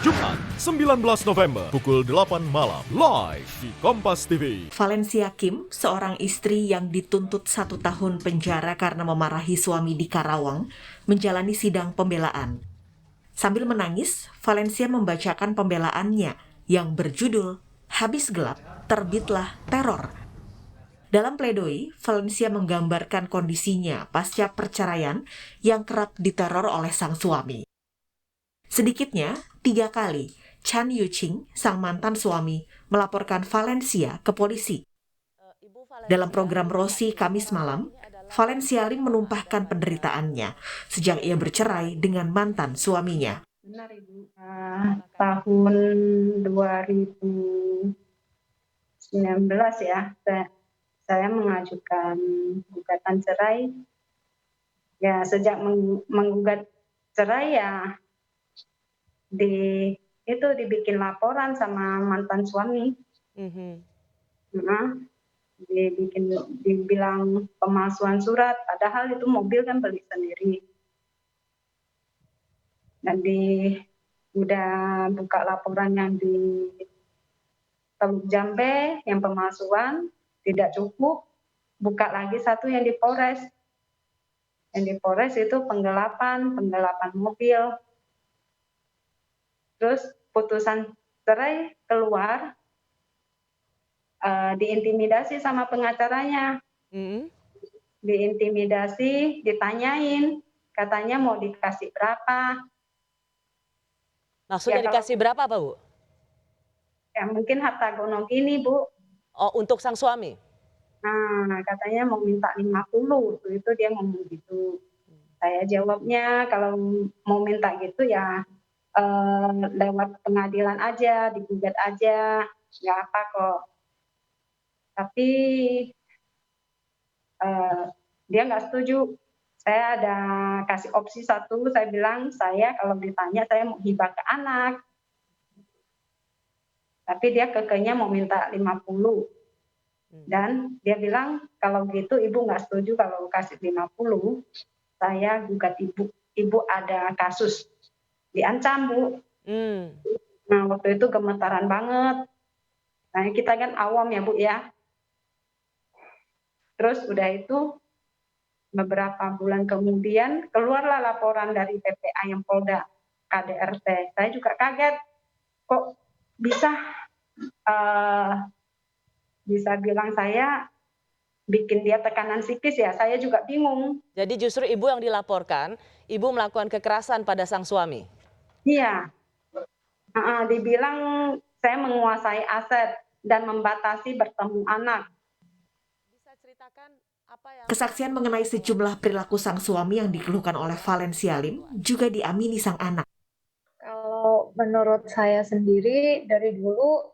Jumat 19 November pukul 8 malam live di Kompas TV. Valencia Kim, seorang istri yang dituntut 1 tahun penjara karena memarahi suami di Karawang, menjalani sidang pembelaan. Sambil menangis, Valencia membacakan pembelaannya yang berjudul Habis Gelap, Terbitlah Teror. Dalam pledoi, Valencia menggambarkan kondisinya pasca perceraian yang kerap diteror oleh sang suami. Sedikitnya 3 kali, Chan Yuching, sang mantan suami, melaporkan Valencia ke polisi. Dalam program Rosi Kamis malam, Valencia Lim menumpahkan penderitaannya sejak ia bercerai dengan mantan suaminya. Benar Ibu, tahun 2019 ya, saya mengajukan gugatan cerai. Ya sejak menggugat cerai ya dibikin laporan sama mantan suami. Nah, dibilang pemalsuan surat, padahal itu mobil kan beli sendiri. Dan udah buka laporan yang di Teluk Jambe yang pemalsuan tidak cukup, buka lagi satu yang di Polres. Yang di Polres itu penggelapan mobil. Terus putusan cerai keluar, diintimidasi sama pengacaranya. Diintimidasi, ditanyain, katanya mau dikasih berapa. Maksudnya dikasih berapa Pak Bu? Ya mungkin harta gonong ini Bu. Oh untuk sang suami? Nah katanya mau minta 50, itu dia ngomong gitu. Saya jawabnya kalau mau minta gitu ya lewat pengadilan aja, digugat aja, nggak apa kok. Tapi dia nggak setuju. Saya ada kasih opsi satu, saya bilang saya kalau ditanya saya mau hibah ke anak. Tapi dia kekehnya mau minta 50. Dan dia bilang kalau gitu ibu nggak setuju kalau kasih 50, saya gugat ibu. Ibu ada kasus. Diancam Bu. Nah waktu itu gemetaran banget. Nah kita kan awam ya Bu ya. Terus udah itu beberapa bulan kemudian keluarlah laporan dari PPA yang Polda KDRT. Saya juga kaget kok bisa bilang saya bikin dia tekanan psikis ya. Saya juga bingung. Jadi justru ibu yang dilaporkan, ibu melakukan kekerasan pada sang suami? Iya. Dibilang saya menguasai aset dan membatasi bertemu anak. Bisa ceritakan apa yang... Kesaksian mengenai sejumlah perilaku sang suami yang dikeluhkan oleh Valencia Lim juga diamini sang anak. Kalau menurut saya sendiri dari dulu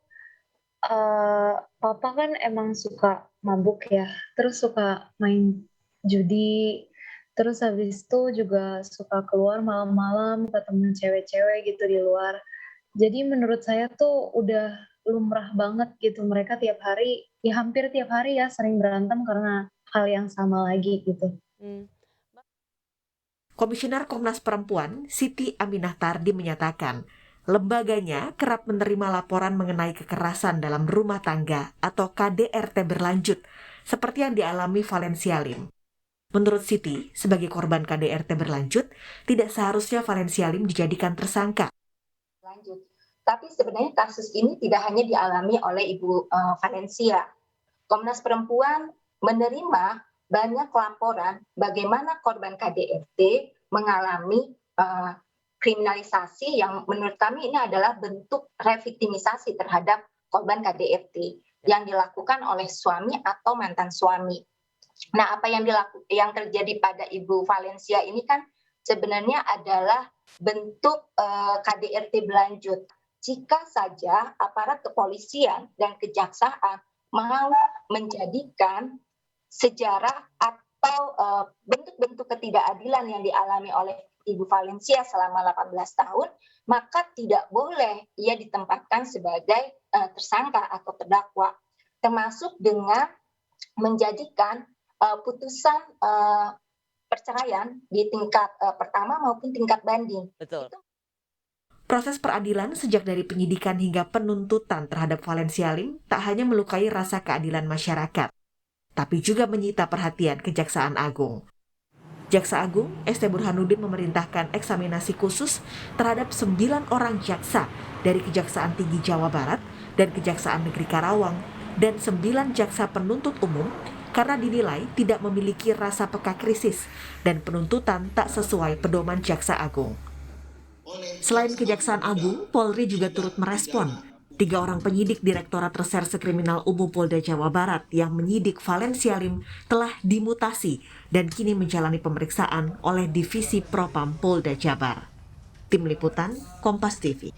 papa kan emang suka mabuk ya, terus suka main judi, terus habis itu juga suka keluar malam-malam ketemu cewek-cewek gitu di luar. Jadi menurut saya tuh udah lumrah banget gitu, mereka tiap hari, ya hampir tiap hari ya sering berantem karena hal yang sama lagi gitu. Komisioner Komnas Perempuan Siti Aminah Tardi menyatakan, lembaganya kerap menerima laporan mengenai kekerasan dalam rumah tangga atau KDRT berlanjut, seperti yang dialami Valencia Lim. Menurut Siti, sebagai korban KDRT berlanjut, tidak seharusnya Valencia Lim dijadikan tersangka. Tapi sebenarnya kasus ini tidak hanya dialami oleh Ibu Valencia. Komnas Perempuan menerima banyak laporan bagaimana korban KDRT mengalami kriminalisasi yang menurut kami ini adalah bentuk reviktimisasi terhadap korban KDRT yang dilakukan oleh suami atau mantan suami. Nah, apa yang terjadi pada Ibu Valencia ini kan sebenarnya adalah bentuk KDRT berlanjut. Jika saja aparat kepolisian dan kejaksaan mau menjadikan sejarah atau bentuk-bentuk ketidakadilan yang dialami oleh Ibu Valencia selama 18 tahun, maka tidak boleh ia ditempatkan sebagai tersangka atau terdakwa, termasuk dengan menjadikan putusan perceraian di tingkat pertama maupun tingkat banding. Betul. Proses peradilan sejak dari penyidikan hingga penuntutan terhadap Valencia Lim tak hanya melukai rasa keadilan masyarakat, tapi juga menyita perhatian Kejaksaan Agung. Jaksa Agung, ST Burhanuddin memerintahkan eksaminasi khusus terhadap 9 orang jaksa dari Kejaksaan Tinggi Jawa Barat dan Kejaksaan Negeri Karawang dan 9 jaksa penuntut umum karena dinilai tidak memiliki rasa peka krisis dan penuntutan tak sesuai pedoman Jaksa Agung. Selain Kejaksaan Agung, Polri juga turut merespon 3 orang penyidik Direktorat Reserse Kriminal Umum Polda Jawa Barat yang menyidik Valencia Lim telah dimutasi dan kini menjalani pemeriksaan oleh Divisi Propam Polda Jabar. Tim Liputan, Kompas TV.